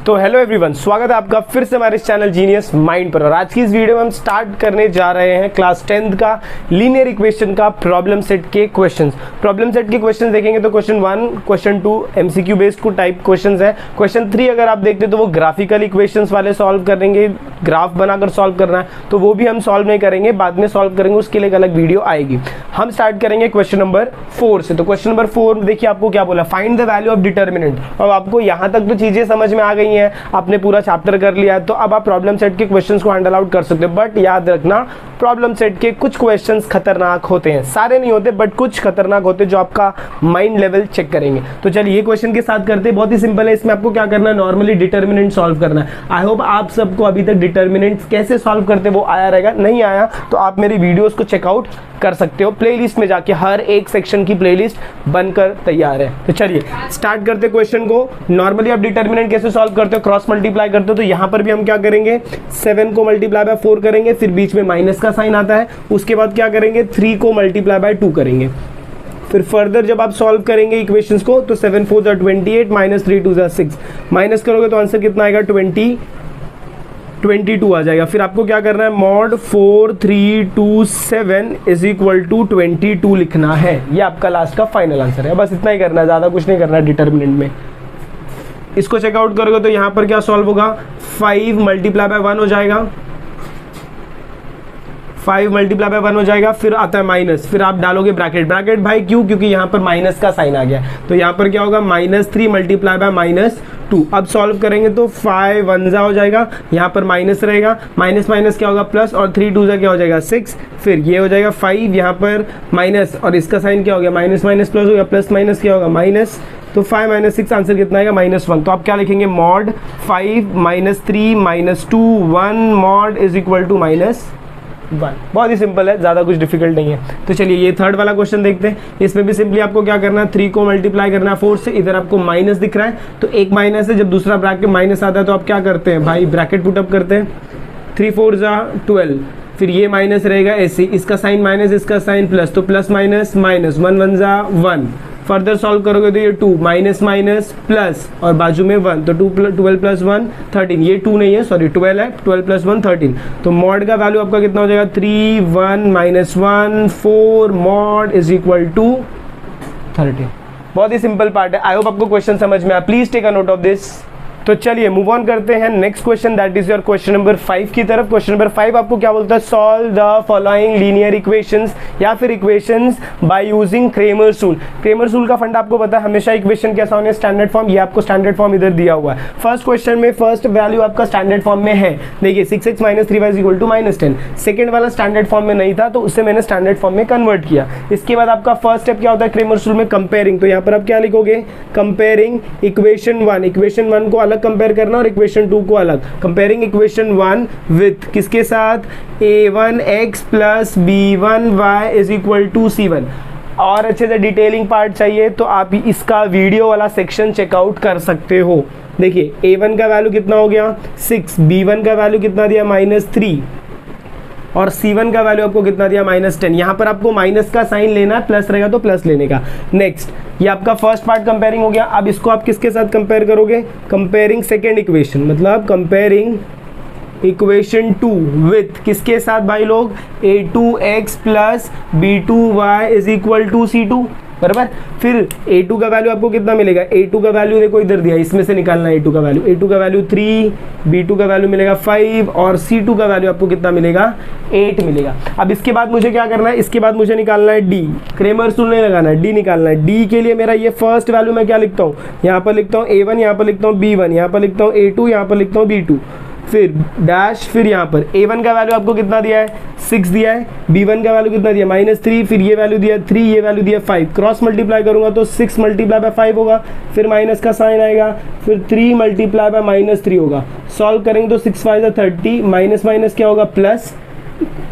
तो hello everyone, स्वागत है आपका फिर से हमारे चैनल जीनियस माइंड पर। और आज की इस वीडियो में हम स्टार्ट करने जा रहे हैं क्लास 10th का लीनियर इक्वेशन का प्रॉब्लम सेट के क्वेश्चंस। प्रॉब्लम सेट के क्वेश्चंस देखेंगे तो क्वेश्चन 1, क्वेश्चन 2 एमसीक्यू बेस्ड को टाइप क्वेश्चंस है। क्वेश्चन 3 अगर आप देखते तो वो ग्राफिकल इक्वेशंस वाले सॉल्व करेंगे, ग्राफ बनाकर सॉल्व करना है, तो वो भी हम सॉल्व नहीं करेंगे, बाद में सॉल्व करेंगे, उसके लिए एक अलग वीडियो आएगी। हम स्टार्ट करेंगे क्वेश्चन नंबर 4 से। तो क्वेश्चन नंबर 4 देखिए आपको क्या बोला, find the value of determinant. और आपको यहाँ तक तो चीजें समझ में आ गई हैं, आपने पूरा चैप्टर कर लिया है, तो अब आप प्रॉब्लम सेट के क्वेश्चंस को हैंडल आउट कर सकते हो। बट याद रखना, प्रॉब्लम सेट के कुछ क्वेश्चंस खतरनाक होते हैं, सारे नहीं होते बट कुछ खतरनाक होते हैं जो आपका माइंड लेवल चेक करेंगे। तो चलिए ये क्वेश्चन के साथ करते हैं, बहुत ही सिंपल है। इसमें आपको क्या करना है, नॉर्मली डिटर्मिनेंट सॉल्व करना है। आई होप आप सबको अभी तक डिटर्मिनेंट्स कैसे सॉल्व करते वो आया रहेगा। नहीं आया तो आप मेरी वीडियोस को चेकआउट कर सकते हो, प्लेलिस्ट में जाके हर एक सेक्शन की प्लेलिस्ट बनकर तैयार है। तो चलिए स्टार्ट करते क्वेश्चन को। नॉर्मली आप डिटर्मिनेंट कैसे सॉल्व करते हो, क्रॉस मल्टीप्लाई करते हो। तो यहाँ पर भी हम क्या करेंगे, 7 को मल्टीप्लाई बाय 4 करेंगे, फिर बीच में माइनस का साइन आता है। उसके बाद क्या करेंगे, 3 को मल्टीप्लाई बाय 2 करेंगे। फिर फर्दर जब आप सॉल्व करेंगे इक्वेशंस को तो 7 4 जा 28 माइनस 3 2 जा 6, माइनस करोगे तो आंसर कितना आएगा, 22 आ जाएगा। फिर आपको क्या करना है, मॉड 4327 इज इक्वल टू 22 लिखना है। ये आपका लास्ट का फाइनल आंसर है। बस इतना ही करना है, ज़्यादा कुछ नहीं करना है डिटर्मिनेंट में। इसको चेकआउट करोगे तो यहाँ पर क्या सॉल्व होगा, 5 मल्टीप्लाई बाय 1 हो जाएगा, 5 मल्टीप्लाई बाय 1 हो जाएगा। फिर आता है माइनस, फिर आप डालोगे ब्रैकेट। ब्रैकेट भाई क्यों, क्योंकि यहाँ पर माइनस का साइन आ गया, तो यहाँ पर क्या होगा, -3 मल्टीप्लाई बाय -2। अब सॉल्व करेंगे तो 5 1 जा हो जाएगा, यहाँ पर माइनस रहेगा, माइनस माइनस क्या होगा प्लस, और 3 2 जा क्या हो जाएगा 6। फिर ये हो जाएगा 5, यहाँ पर माइनस, और इसका साइन क्या हो गया, माइनस माइनस प्लस हो गया, प्लस माइनस क्या होगा माइनस। तो 5 - 6 आंसर कितना आएगा, -1। तो आप क्या लिखेंगे, mod 5 -3 -2 1 mod is equal to -1। बहुत ही सिंपल है, ज़्यादा कुछ डिफिकल्ट नहीं है। तो चलिए ये थर्ड वाला क्वेश्चन देखते हैं। इसमें भी सिंपली आपको क्या करना है, 3 को मल्टीप्लाई करना है 4 से। इधर आपको माइनस दिख रहा है तो एक माइनस है, जब दूसरा ब्रैकेट माइनस आता है तो आप क्या करते हैं भाई, ब्रैकेट पुटअप करते हैं। 3 4 जा 12, फिर ये माइनस रहेगा ऐसे, इसका साइन माइनस, इसका साइन प्लस, तो प्लस माइनस माइनस, 1 1 जा 1। फर्दर सॉल्व करोगे तो ये 2 माइनस माइनस प्लस और बाजू में 1, तो 12 प्लस 1 13। ये 2 नहीं है, सॉरी 12 है, 12 प्लस 1 13। तो मॉड का वैल्यू आपका कितना हो जाएगा, 3 1 -1 4 मॉड इज इक्वल टू 13। बहुत ही सिंपल पार्ट है। आई होप आपको क्वेश्चन समझ में आया। Please take a note of this. तो चलिए मूव ऑन करते हैं next question, that is your question number 5 की तरफ। क्वेश्चन नंबर 5 आपको क्या बोलता है, solve the following linear equations या फिर equations by using Cramer's rule. Cramer's rule का फंडा आपको पता है, हमेशा इक्वेशन कैसा होने, स्टैंडर्ड फॉर्म। ये आपको स्टैंडर्ड फॉर्म इधर दिया हुआ है। फर्स्ट क्वेश्चन में फर्स्ट वैल्यू आपका स्टैंडर्ड फॉर्म में है, देखिए 6x - 3y is equal to -10। Second वाला स्टैंडर्ड फॉर्म में नहीं था तो उससे मैंने स्टैंडर्ड फॉर्म में कन्वर्ट किया। इसके बाद आपका फर्स्ट स्टेप क्या होता है, क्रेमर्स रूल में कंपेयरिंग। तो यहाँ पर आप क्या लिखोगे, कंपेयरिंग इक्वेशन 1, इक्वेशन 1 को अलग कंपेयर करना और इक्वेशन 2 को अलग। कंपेयरिंग इक्वेशन 1 विथ किसके साथ, a1x plus b1y is equal to c1। और अच्छे से डिटेलिंग पार्ट चाहिए तो आप इसका वीडियो वाला सेक्शन चेकआउट कर सकते हो। देखिए a1 का वैल्यू कितना हो गया 6, b1 का वैल्यू कितना दिया -3, और C1 का वैल्यू आपको कितना दिया -10। यहाँ पर आपको माइनस का साइन लेना है, प्लस रहेगा तो प्लस लेने का। नेक्स्ट, ये आपका फर्स्ट पार्ट कंपेयरिंग हो गया। अब इसको आप किसके साथ कंपेयर करोगे, कंपेयरिंग सेकेंड इक्वेशन, मतलब कंपेयरिंग इक्वेशन 2 विथ किसके साथ भाई लोग, a2x plus b2y is equal to c2, बराबर। फिर a2 का वैल्यू आपको कितना मिलेगा, a2 का वैल्यू देखो इधर दिया, इसमें से निकालना है a2 का वैल्यू। a2 का वैल्यू 3, b2 का वैल्यू मिलेगा 5 और c2 का वैल्यू आपको कितना मिलेगा, 8 मिलेगा। अब इसके बाद मुझे क्या करना है, इसके बाद मुझे निकालना है d। क्रेमर्स रूल नहीं लगाना है, d निकालना है। d के लिए मेरा ये फर्स्ट वैल्यू मैं क्या लिखता हूँ, यहाँ पर लिखता हूँ a1, यहाँ पर लिखता हूँ b1, यहाँ पर लिखता हूँ a2, यहाँ पर लिखता हूँ b2, फिर डैश, फिर यहाँ पर a1 का वैल्यू आपको कितना दिया है, 6 दिया है। b1 का वैल्यू कितना दिया, -3, फिर ये वैल्यू दिया 3, ये वैल्यू दिया 5। क्रॉस मल्टीप्लाई करूंगा तो 6 मल्टीप्लाई बाय 5 होगा, फिर माइनस का साइन आएगा, फिर 3 मल्टीप्लाई बाय -3 होगा। सॉल्व करेंगे तो 6 5 30, माइनस माइनस क्या होगा प्लस।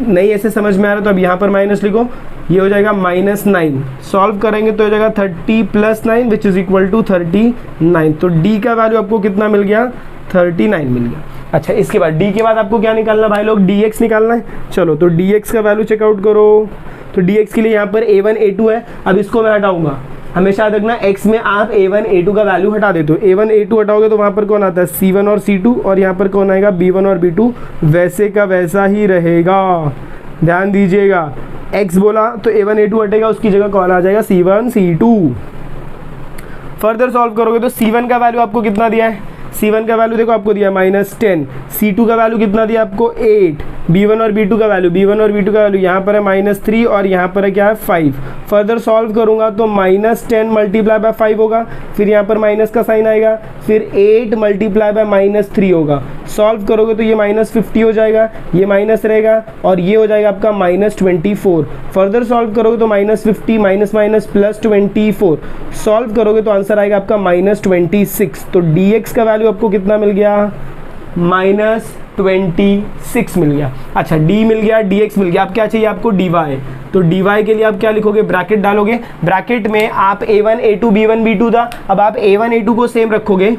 नहीं ऐसे समझ में आ रहा तो अब यहाँ पर माइनस लिखो, ये हो जाएगा -9। सॉल्व करेंगे तो हो जाएगा 30 + 9 विच इज इक्वल टू 39। तो d का वैल्यू आपको कितना मिल गया, 39 मिल गया। अच्छा, इसके बाद d के बाद आपको क्या निकालना भाई लोग, dx निकालना है। चलो तो dx का वैल्यू चेकआउट करो। तो dx के लिए यहाँ पर a1 a2 है। अब इसको मैं हटाऊंगा हमेशा याद रखना x में आप a1 a2 का वैल्यू हटा देते हो, a1 a2 हटाओगे तो वहाँ पर कौन आता है c1 और c2, और यहाँ पर कौन आएगा b1 और b2, वैसे का वैसा ही रहेगा। ध्यान दीजिएगा, x बोला तो a1 a2 हटेगा, उसकी जगह कौन आ जाएगा c1 c2। फर्दर सॉल्व करोगे तो c1 का वैल्यू आपको कितना दिया है, c1 का वैल्यू देखो आपको दिया -10, c2 का वैल्यू कितना दिया आपको 8, b1 और b2 का वैल्यू यहाँ पर है -3 और यहाँ पर है क्या है 5। फर्दर सॉल्व करूँगा तो -10 मल्टीप्लाई बाय 5 होगा, फिर यहाँ पर माइनस का साइन आएगा, फिर 8 मल्टीप्लाई बाय -3 होगा। सॉल्व करोगे तो ये -50 हो जाएगा, ये माइनस रहेगा और ये हो जाएगा आपका -24। फर्दर सॉल्व करोगे तो -50 माइनस माइनस +24, सॉल्व करोगे तो आंसर आएगा आपका -26। तो dx का वैल्यू आपको कितना मिल गया, -26 मिल गया। अच्छा d मिल गया, dx मिल गया, अब क्या चाहिए आपको dy। तो dy के लिए आप क्या लिखोगे, ब्रैकेट डालोगे, ब्रैकेट में आप a1 a2 b1 b2 था, अब आप a1 a2 को सेम रखोगे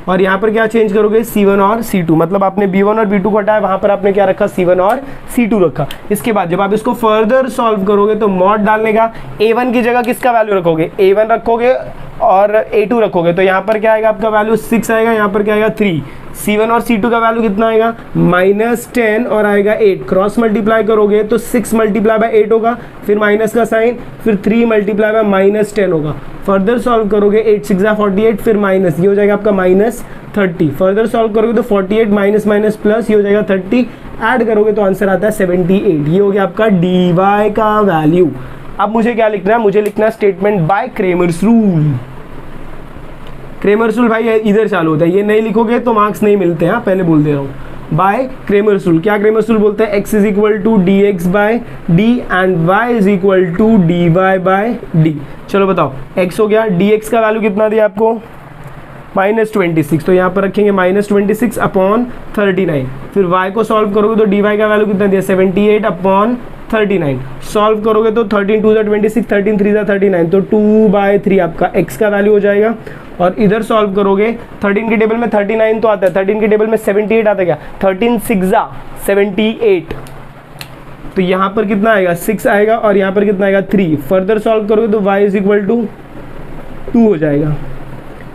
और यहाँ पर क्या चेंज करोगे c1 और c2, मतलब आपने b1 और b2 को हटाया, वहाँ पर आपने क्या रखा c1 और c2 रखा। इसके बाद जब आप इसको फर्दर सॉल्व करोगे तो मॉड डालने का, a1 की जगह किसका वैल्यू रखोगे, a1 रखोगे और a2 रखोगे, तो यहाँ पर क्या आएगा आपका वैल्यू 6 आएगा, यहाँ पर क्या आएगा 3। c1 और c2 का वैल्यू कितना आएगा -10 और आएगा 8, क्रॉस मल्टीप्लाई करोगे तो 6 मल्टीप्लाई बाय 8 होगा, फिर माइनस का साइन, फिर 3 मल्टीप्लाई बाय -10 होगा। फर्दर सॉल्व करोगे 8 6 48, फिर माइनस, ये हो जाएगा आपका -30। फर्दर सॉल्व करोगे तो 48 माइनस माइनस प्लस, ये हो जाएगा 30, ऐड करोगे तो आंसर आता है 78। ये हो गया आपका dy का वैल्यू। अब मुझे क्या लिखना है, मुझे लिखना है statement by Cramer's rule. Cramer's rule भाई इधर चालू होता है, ये नहीं लिखोगे तो मार्क्स नहीं मिलते हैं, पहले बोल दे रहा हूँ। बाय क्रेमर्स रूल, क्या क्रेमर्स रूल बोलते हैं, x is equal to dx by d and y is equal to dy by d। चलो बताओ, x हो गया, dx का वैल्यू कितना दिया आपको -26, तो यहाँ पर रखेंगे -26 अपॉन 39। फिर y को सॉल्व करोगे तो dy का वैल्यू कितना दिया 78 अपॉन 39। सॉल्व करोगे तो 13 2 26, 13 3 39, तो 2/3 आपका x का वैल्यू हो जाएगा। और इधर सॉल्व करोगे 13 की टेबल में 39 तो आता है, 13 की टेबल में 78 आता है, क्या 13 6 78, तो यहाँ पर कितना आएगा 6 आएगा और यहाँ पर कितना आएगा 3। फर्दर सॉल्व करोगे तो y इज इक्वल टू 2 हो जाएगा।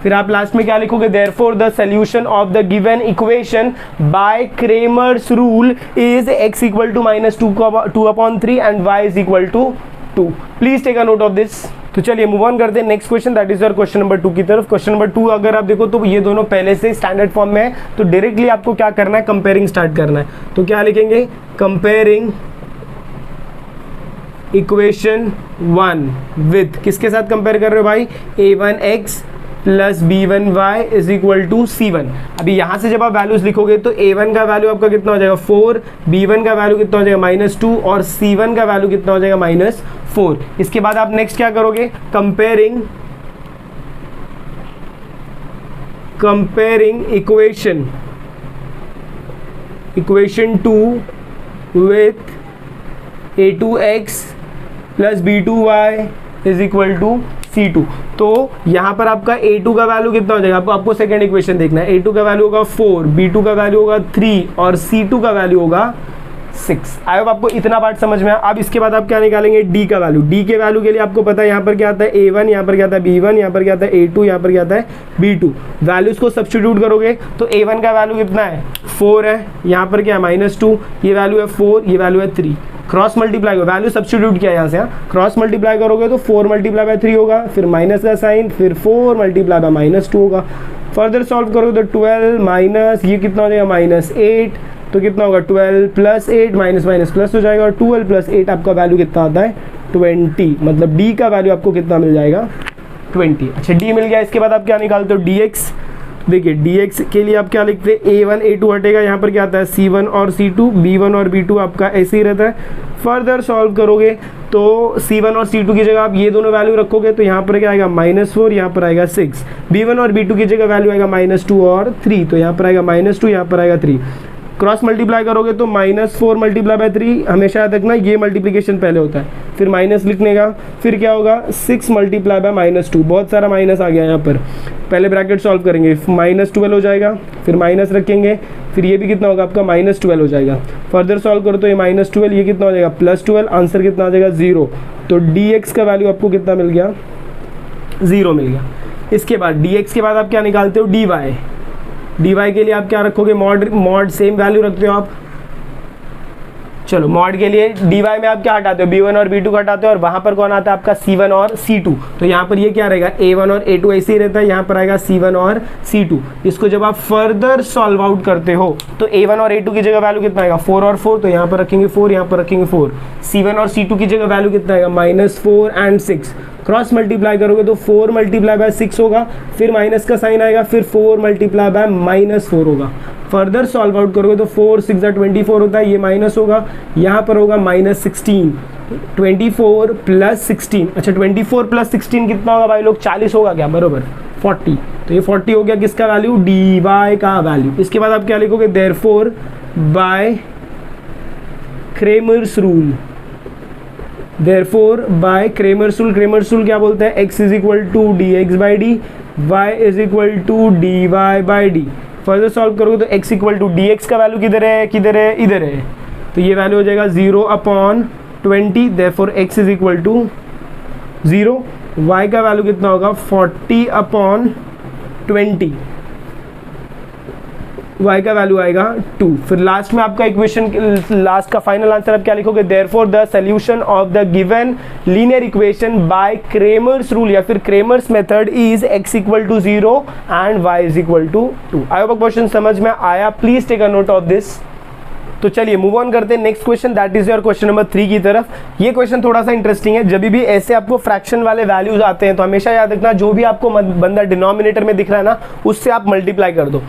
फिर आप लास्ट में क्या लिखोगे, therefore the solution of the given equation by Cramer's rule is x equal to -2/3 and y is equal to 2। Please take a note of this. तो चलिए मूव ऑन करते हैं next question, that is your question number 2 की तरफ। Question number 2 अगर आप देखो तो ये दोनों पहले से स्टैंडर्ड फॉर्म में है, तो डायरेक्टली आपको क्या करना है, कंपेयरिंग स्टार्ट करना है। तो क्या लिखेंगे, कंपेयरिंग इक्वेशन 1 विथ, किसके साथ कंपेयर कर रहे हो भाई, a1x plus b1y is equal to c1। अभी यहाँ से जब आप वैल्यूज लिखोगे तो a1 का वैल्यू आपका कितना हो जाएगा 4, b1 का वैल्यू कितना हो जाएगा -2 और c1 का वैल्यू कितना हो जाएगा -4। इसके बाद आप नेक्स्ट क्या करोगे, comparing equation 2 with a2x plus b2y is equal to c2। तो यहाँ पर आपका a2 का वैल्यू कितना हो जाएगा, आपको सेकेंड इक्वेशन देखना है, a2 का वैल्यू होगा 4, b2 का वैल्यू होगा 3 और c2 का वैल्यू होगा 6। आई होप आपको इतना पार्ट समझ में आया। अब इसके बाद आप क्या निकालेंगे, d का वैल्यू। d के वैल्यू के लिए आपको पता है यहाँ पर क्या आता है a1, यहाँ पर क्या आता है b1, यहाँ पर क्या आता है a2, यहाँ पर क्या आता है b2। वैल्यूज को सब्स्टिट्यूट करोगे तो a1 का वैल्यू कितना है 4 है, यहाँ पर क्या है -2, ये वैल्यू है 4, ये वैल्यू है 3। क्रॉस मल्टीप्लाई करो, वैल्यू सब्स्टिट्यूट किया यहाँ से, क्रॉस मल्टीप्लाई करोगे तो 4 मल्टीप्लाई बाय 3 होगा, फिर माइनस का साइन, फिर 4 मल्टीप्लाई बाय -2 होगा। फर्दर सॉल्व करोगे तो 12 माइनस ये कितना हो जाएगा -8, तो कितना होगा 12 प्लस 8 माइनस माइनस प्लस हो जाएगा, और 12 प्लस 8 आपका वैल्यू कितना आता है 20। मतलब d का वैल्यू आपको कितना मिल जाएगा 20। अच्छा d मिल गया, इसके बाद आप क्या निकालते हो dx। देखिए dx के लिए आप क्या लिखते हैं, a1 a2 हटेगा, यहाँ पर क्या आता है c1 और c2, b1 और b2 आपका ऐसे ही रहता है। फर्दर सॉल्व करोगे तो c1 और c2 की जगह आप ये दोनों वैल्यू रखोगे तो यहाँ पर क्या आएगा -4, यहाँ पर आएगा 6। b1 और b2 की जगह वैल्यू आएगा -2 और 3, तो यहाँ पर आएगा -2, यहाँ पर आएगा 3। क्रॉस मल्टीप्लाई करोगे तो -4 मल्टीप्लाई बाय 3, हमेशा याद रखना ये मल्टीप्लिकेशन पहले होता है, फिर माइनस लिखने का, फिर क्या होगा 6 मल्टीप्लाई बाय -2, बहुत सारा माइनस आ गया यहाँ पर। पहले ब्रैकेट सॉल्व करेंगे, -12 हो जाएगा, फिर माइनस रखेंगे, फिर ये भी कितना होगा आपका -12 हो जाएगा। फर्दर सॉल्व करो तो ये -12, ये कितना हो जाएगा +12, आंसर कितना आ जाएगा 0। तो dx का वैल्यू आपको कितना मिल गया 0 मिल गया। इसके बाद dx के बाद आप क्या निकालते हो, dy के लिए आप क्या रखोगे, मॉड सेम वैल्यू रखते हो आप। चलो मॉड के लिए dy में आप क्या हटाते हो, b1 और b2 हटाते हो, और वहां पर कौन आता है आपका c1 और c2। तो यहाँ पर ये क्या रहेगा, a1 और a2 ऐसे ही रहता है, यहाँ पर आएगा c1 और c2। इसको जब आप फर्दर सॉल्व आउट करते हो तो a1 और a2 की जगह वैल्यू कितना आएगा, 4 और 4, तो यहाँ पर रखेंगे 4, यहाँ पर रखेंगे 4। c1 और c2 की जगह वैल्यू कितना आएगा, -4 एंड 6। क्रॉस मल्टीप्लाई करोगे तो 4 मल्टीप्लाई बाय 6 होगा, फिर माइनस का साइन आएगा, फिर 4 मल्टीप्लाई बाय -4 होगा। फर्दर सॉल्व आउट करोगे तो 4 6 24 होता है, ये माइनस होगा, यहाँ पर होगा -16। 24 + 16, अच्छा 24 + 16 कितना होगा भाई लोग, 40 होगा क्या, बरोबर 40। तो ये 40 हो गया किसका वैल्यू, dy का वैल्यू। इसके बाद आप क्या लिखोगे, therefore by Cramer's rule, therefore by Cramer's rule. Cramer's rule क्या बोलता है, x = dx/d, y = dy/d। Further solve करोगे तो x = dx का वैल्यू किधर है, इधर है, तो ये वैल्यू हो जाएगा 0/20, देयरफॉर x = 0। y का वैल्यू कितना होगा, 40/20, y का वैल्यू आएगा 2। फिर लास्ट में आपका इक्वेशन, लास्ट का फाइनल आंसर आप क्या लिखोगे, therefore the solution of the given linear equation by Cramer's rule या फिर Cramer's method is x = 0 and y = 2। I hope question समझ में आया, please take a note of this. तो चलिए मूव ऑन करते हैं next question, that is your question number 3 की तरफ। ये क्वेश्चन थोड़ा सा इंटरेस्टिंग है। जब भी ऐसे आपको फ्रैक्शन वाले वैल्यूज आते हैं तो हमेशा याद रखना, जो भी आपको बंदा डिनोमिनेटर में दिख रहा है ना, उससे आप मल्टीप्लाई कर दो।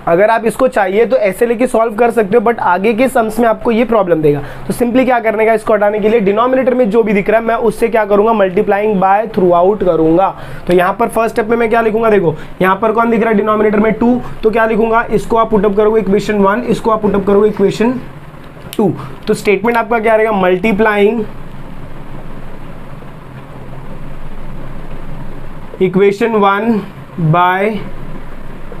अगर आप इसको चाहिए तो ऐसे लेके सॉल्व कर सकते हो, बट आगे के सम्स में आपको ये प्रॉब्लम देगा। तो सिंपली क्या करने का, इसको हटाने के लिए डिनोमिनेटर में जो भी दिख रहा है मैं उससे क्या करूंगा, मल्टीप्लाइंग बाय थ्रू आउट करूंगा। तो यहाँ पर फर्स्ट स्टेप में मैं क्या लिखूंगा, देखो यहाँ पर कौन दिख रहा है डिनोमिनेटर में 2, तो क्या लिखूंगा, इसको आप पुटअप करोगे इक्वेशन 1, इसको आप पुटअप करोगे इक्वेशन 2। तो स्टेटमेंट आपका क्या रहेगा, मल्टीप्लाइंग इक्वेशन 1 बाय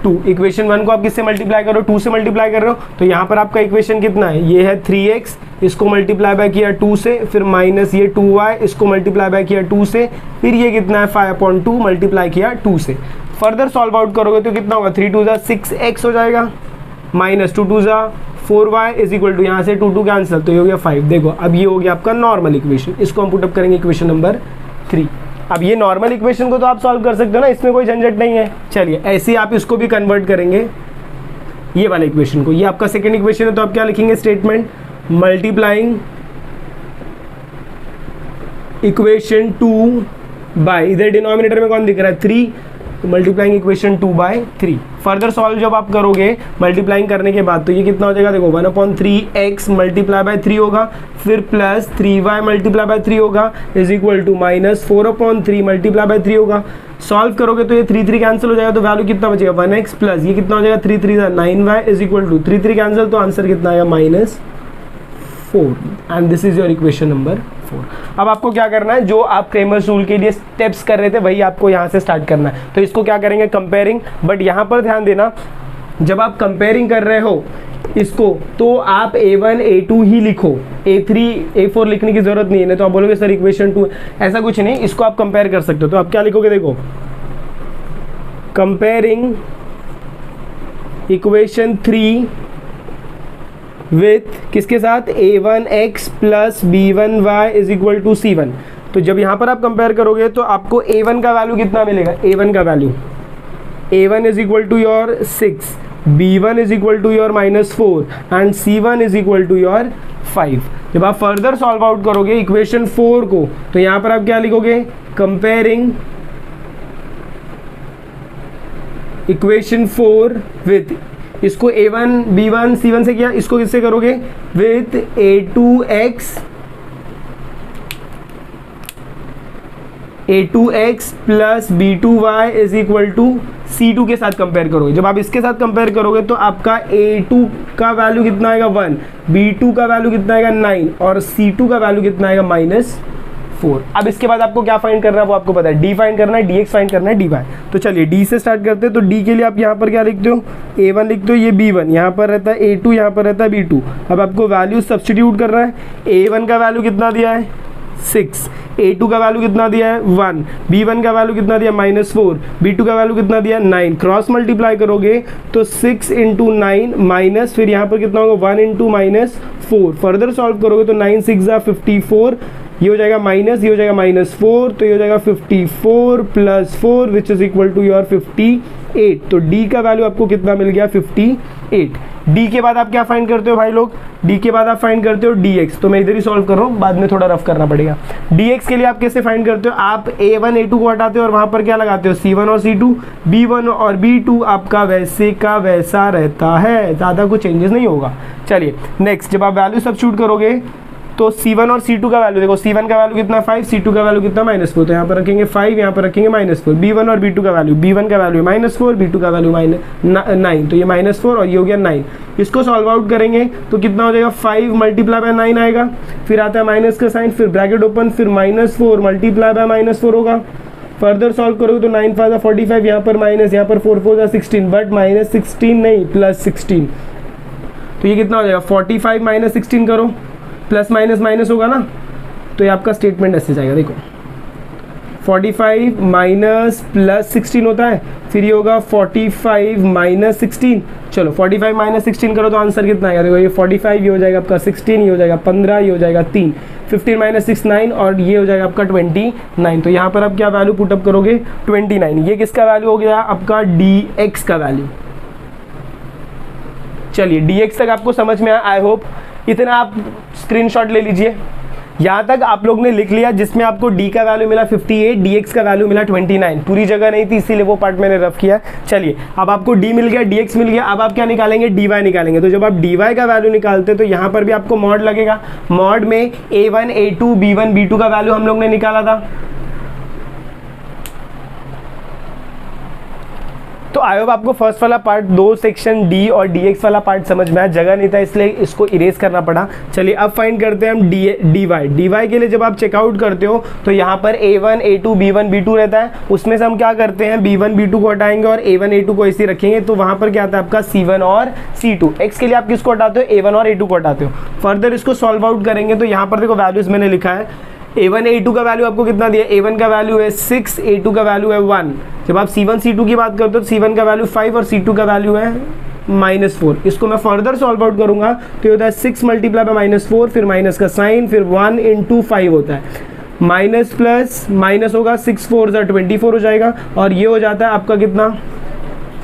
2। इक्वेशन 1 को आप किससे मल्टीप्लाई करो, 2 से मल्टीप्लाई कर रहे हो, तो यहाँ पर आपका इक्वेशन कितना है, ये है 3x, इसको मल्टीप्लाई बाय किया 2 से, फिर माइनस ये 2y, इसको मल्टीप्लाई बाय किया 2 से, फिर ये कितना है 5/2 मल्टीप्लाई किया 2 से। फर्दर सॉल्व आउट करोगे तो कितना होगा, 3 2 6x हो जाएगा, माइनस 2 2 4y = यहाँ से 2 2 कैंसिल, तो ये हो गया 5। देखो अब ये हो गया आपका नॉर्मल इक्वेशन, इसको हम पुटअप करेंगे इक्वेशन नंबर 3। अब ये नॉर्मल इक्वेशन को तो आप सॉल्व कर सकते हो ना, इसमें कोई झंझट नहीं है। चलिए ऐसे ही आप इसको भी कन्वर्ट करेंगे ये वाले इक्वेशन को, ये आपका सेकंड इक्वेशन है, तो आप क्या लिखेंगे, स्टेटमेंट मल्टीप्लाइंग इक्वेशन 2 बाय, इधर डिनोमिनेटर में कौन दिख रहा है 3, multiplying equation 2 by 3। Further solve जब आप करोगे मल्टीप्लाइंग करने के बाद तो ये कितना हो जाएगा, देखो 1/3x मल्टीप्लाई बाय 3 होगा, फिर प्लस 3y मल्टीप्लाई बाय 3 होगा, is equal to minus 4/3 multiply by 3 होगा। सॉल्व करोगे तो ये 3 3 कैंसिल हो जाएगा, तो वैल्यू कितना बचेगा, 1x प्लस ये कितना हो जाएगा 3 3 9y is equal to 3 3 cancel, तो आंसर कितना आएगा -4। And this is your equation number 4। अब आपको क्या करना है, जो आप क्रेमर्स रूल के लिए स्टेप्स कर रहे थे वही आपको यहाँ से स्टार्ट करना है। तो इसको क्या करेंगे, कंपेयरिंग। बट यहाँ पर ध्यान देना, जब आप कंपेयरिंग कर रहे हो इसको तो आप a1 a2 ही लिखो, a3 a4 लिखने की जरूरत नहीं है, नहीं तो आप बोलोगे सर इक्वेशन 2, ऐसा कुछ नहीं, इसको आप कंपेयर कर सकते हो। तो आप क्या लिखोगे, देखो कंपेयरिंग इक्वेशन 3 विथ किसके साथ, a1x plus b1y is equal to c1। तो जब यहाँ पर आप कंपेयर करोगे तो आपको a1 का वैल्यू कितना मिलेगा, a1 का value a1 is equal to your 6, b1 is equal to your -4 and c1 is equal to your 5। जब आप फर्दर सॉल्व आउट करोगे इक्वेशन 4 को तो यहाँ पर आप क्या लिखोगे, कंपेयरिंग इक्वेशन 4 विथ, इसको a1 b1 c1 से किया, इसको किससे करोगे, with a2x plus b2y is equal to c2 के साथ कंपेयर करोगे। जब आप इसके साथ कंपेयर करोगे तो आपका a2 का वैल्यू कितना आएगा 1, b2 का वैल्यू कितना आएगा 9 और c2 का वैल्यू कितना आएगा -4। अब इसके बाद आपको क्या फाइंड करना है वो आपको पता है, d फाइंड करना है, dx फाइंड करना है, dy। तो चलिए d से स्टार्ट करते हैं। तो d के लिए आप यहाँ पर क्या लिखते हो, a1 लिखते हो, ये b1, यहाँ पर रहता है a2, यहाँ पर रहता है b2। अब आपको वैल्यू सब्स्टिट्यूट करना है। a1 का वैल्यू कितना दिया है 6, A2 का वैल्यू कितना दिया है 1, B1 का वैल्यू कितना दिया -4, B2 का वैल्यू कितना दिया 9, क्रॉस मल्टीप्लाई करोगे तो 6 इंटू 9 माइनस, फिर यहाँ पर कितना होगा 1 इंटू -4, फर्दर सॉल्व करोगे तो 9 6 54, ये हो जाएगा माइनस, ये हो जाएगा -4, तो ये हो जाएगा 54 + 4 which is equal to your 58। तो D का वैल्यू आपको कितना मिल गया 58। D के बाद आप क्या फाइंड करते हो भाई लोग, D के बाद आप फाइंड करते हो dx, तो मैं इधर ही सॉल्व कर रहा हूँ, बाद में थोड़ा रफ करना पड़ेगा। dx के लिए आप कैसे फाइंड करते हो, आप a1 a2 को हटाते हो और वहाँ पर क्या लगाते हो c1 और c2, b1 और b2 आपका वैसे का वैसा रहता है, ज़्यादा कुछ चेंजेस नहीं होगा। चलिए नेक्स्ट, जब आप वैल्यू सब्स्टिट्यूट करोगे तो C1 और C2 का वैल्यू देखो, C1 का वैल्यू कितना 5, C2 का वैल्यू कितना -4, तो यहाँ पर रखेंगे 5, यहाँ पर रखेंगे -4। B1 और B2 का वैल्यू, B1 का वैल्यू -4, B2 का वैल्यू -9, तो ये -4 और ये हो गया 9। इसको सॉल्व आउट करेंगे तो कितना हो जाएगा 5 × 9 आएगा, फिर आता है माइनस का साइन, फिर ब्रैकेट ओपन, फिर -4 × -4 होगा। फर्दर सॉल्व करोगे तो 9 5 45, यहाँ पर माइनस, यहाँ पर 4 4 16, बट -16 नहीं +16, तो ये कितना हो जाएगा 45 - 16 करो, प्लस माइनस माइनस होगा ना, तो ये आपका स्टेटमेंट ऐसे जाएगा। देखो 45 माइनस प्लस 16 होता है, फिर ये होगा 45 माइनस 16। चलो 45 माइनस 16 करो तो आंसर कितना आएगा, देखो ये 45, ये हो जाएगा आपका 16, ये हो जाएगा 15, ये हो जाएगा 3, 15 माइनस 6 9, और ये हो जाएगा आपका 29। तो यहाँ पर आप क्या वैल्यू पुटअप करोगे 29। ये किसका वैल्यू हो गया आपका dx का वैल्यू। चलिए dx तक आपको समझ में आया, आई होप। इतना आप स्क्रीनशॉट ले लीजिए, यहाँ तक आप लोग ने लिख लिया, जिसमें आपको d का वैल्यू मिला 58, dx का वैल्यू मिला 29। पूरी जगह नहीं थी इसीलिए वो पार्ट मैंने रफ किया। चलिए अब आपको d मिल गया, dx मिल गया, अब आप क्या निकालेंगे dy निकालेंगे। तो जब आप dy का वैल्यू निकालते हैं तो यहाँ पर भी आपको मॉड लगेगा। मॉड में a1 a2 b1 b2 का वैल्यू हम लोग ने निकाला था। तो आई होप आपको फर्स्ट वाला पार्ट, 2 सेक्शन D और dx वाला पार्ट समझ में आया। जगह नहीं था इसलिए इसको इरेज करना पड़ा। चलिए अब फाइंड करते हैं हम dy के लिए जब आप चेकआउट करते हो तो यहाँ पर a1 a2 b1 b2 रहता है, उसमें से हम क्या करते हैं b1 b2 को हटाएंगे और a1 a2 को ऐसे रखेंगे, तो वहाँ पर क्या आता है आपका c1 और c2। x के लिए आप किसको हटाते हो, a1 और a2 को हटाते हो। फर्दर इसको सॉल्व आउट करेंगे तो यहाँ पर देखो वैल्यूज मैंने लिखा है, a1 a2 का वैल्यू आपको कितना दिया, a1 का वैल्यू है 6, a2 का वैल्यू है 1। जब आप c1 c2 की बात करते हो तो c1 का वैल्यू 5 और c2 का वैल्यू है -4। इसको मैं फर्दर सॉल्व आउट करूंगा तो ये होता है 6 × -4, फिर माइनस का साइन, फिर 1 × 5 होता है, माइनस प्लस माइनस होगा, 6 4 24 हो जाएगा, और ये हो जाता है आपका कितना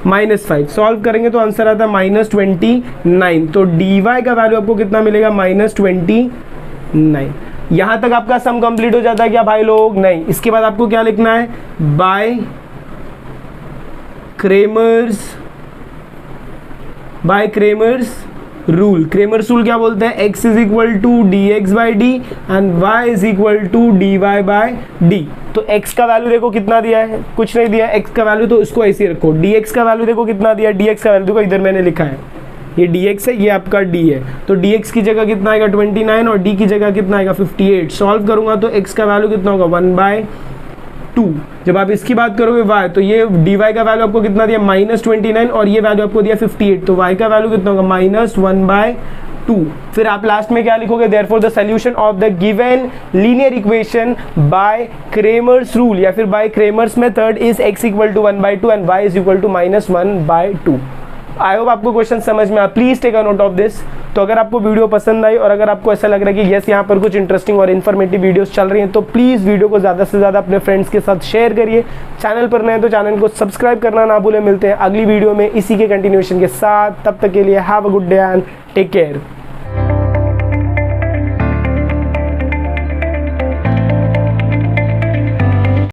-5। सॉल्व करेंगे तो आंसर आता है -29। तो dy का वैल्यू आपको कितना मिलेगा -29। यहाँ तक आपका सम कंप्लीट हो जाता है क्या भाई लोग, नहीं। इसके बाद आपको क्या लिखना है, by Cramer's rule. Cramer's rule क्या बोलते हैं, x is equal to dx/d and y is equal to dy/d। तो x का वैल्यू देखो कितना दिया है, कुछ नहीं दिया x का वैल्यू, तो इसको ऐसे ही रखो। dx का वैल्यू देखो कितना दिया, dx का वैल्यू देखो इधर मैंने लिखा है, ये dx है, ये आपका d है, तो dx की जगह कितना आएगा 29 और d की जगह कितना आएगा 58। सॉल्व करूंगा तो x का वैल्यू कितना होगा 1/2। जब आप इसकी बात करोगे y, तो ये dy का वैल्यू आपको कितना दिया -29 और ये वैल्यू आपको दिया 58, तो y का वैल्यू कितना होगा -1/2। फिर आप लास्ट में क्या लिखोगे, therefore the solution of the given linear equation by Cramer's rule या फिर by Cramer's method is x equal to 1/2 and y is equal to -1/2। I hope आपको क्वेश्चन समझ में आया, please take a note of this. तो अगर आपको video पसंद आई और अगर आपको ऐसा लग रहा है कि यस यहाँ पर कुछ इंटरेस्टिंग और इन्फॉर्मेटिव वीडियोस चल रही हैं, तो प्लीज़ वीडियो को ज़्यादा से ज़्यादा अपने फ्रेंड्स के साथ शेयर करिए। चैनल पर नए तो चैनल को सब्सक्राइब करना ना भूलें। मिलते हैं अगली वीडियो में इसी के कंटिन्यूएशन के साथ, तब तक के लिए have a good day and take care.